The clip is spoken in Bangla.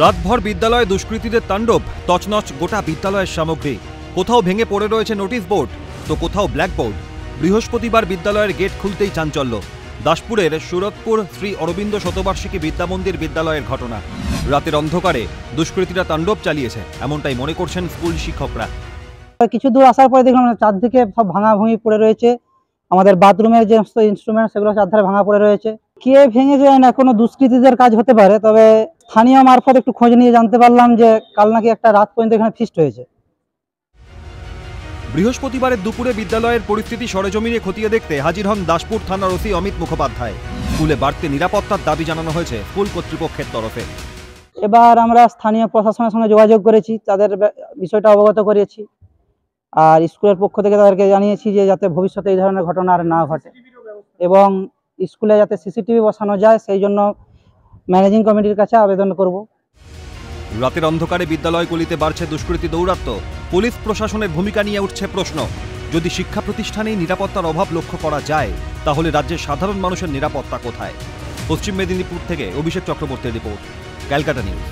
রাতভর বিদ্যালয়ে দুষ্কৃতীদের তাণ্ডব, তছনছ গোটা বিদ্যালয়ের সামগ্রী। কোথাও ভেঙে পড়ে রয়েছে নোটিশ বোর্ড, তো কোথাও ব্ল্যাকবোর্ড। বৃহস্পতিবার বিদ্যালয়ের গেট খুলতেই চাঞ্চল্য। দাসপুরের সুরতপুর শ্রী অরবিন্দ শতবার্ষিকী বিদ্যামন্দির বিদ্যালয়ের ঘটনা। রাতের অন্ধকারে দুষ্কৃতীরা তাণ্ডব চালিয়েছে, এমনটাই মনে করছেন স্কুল শিক্ষকরা। কিছু দূর আসার পরে দেখলাম চারদিকে সব ভাঙা ভুঙি পড়ে রয়েছে। আমাদের বাথরুমের যে সমস্ত ইনস্ট্রুমেন্ট সেগুলো চারধারে ভাঙা পড়ে রয়েছে। কে ভেঙে যায় না, কোনো দুষ্কৃতীদের কাজ হতে পারে। তবে স্থানীয় মারফত একটু খোঁজ নিয়ে জানতে পারলাম যে কাল নাকি একটা রাত পর্যন্ত এখানে ফিস্ট হয়েছে। বৃহস্পতিবারের দুপুরে বিদ্যালয়ের পরিস্থিতি সরেজমিনে খতিয়ে দেখতে হাজির হন দাসপুর থানার ওসি অমিত মুখোপাধ্যায়। স্কুলে বাড়তি নিরাপত্তার দাবি জানানো হয়েছে স্কুল কর্তৃপক্ষের তরফে। এবার আমরা স্থানীয় প্রশাসনের সঙ্গে যোগাযোগ করেছি, তাদের বিষয়টা অবগত করেছি। আর স্কুলের পক্ষ থেকে তাদেরকে জানিয়েছি যে যাতে ভবিষ্যতে এই ধরনের ঘটনা আর না ঘটে, এবং স্কুলে যাতে সিসিটিভি বসানো যায় সেই জন্য ম্যানেজিং কমিটির কাছে আবেদন করব। রাতের অন্ধকারে বিদ্যালয়গুলিতে বাড়ছে দুষ্কৃতী দৌরাত্ম্য। পুলিশ প্রশাসনের ভূমিকা নিয়ে উঠছে প্রশ্ন। যদি শিক্ষা প্রতিষ্ঠানেই নিরাপত্তার অভাব লক্ষ্য করা যায়, তাহলে রাজ্যের সাধারণ মানুষের নিরাপত্তা কোথায়? পশ্চিম মেদিনীপুর থেকে অভিষেক চক্রবর্তীর রিপোর্ট, ক্যালকাটা নিউজ।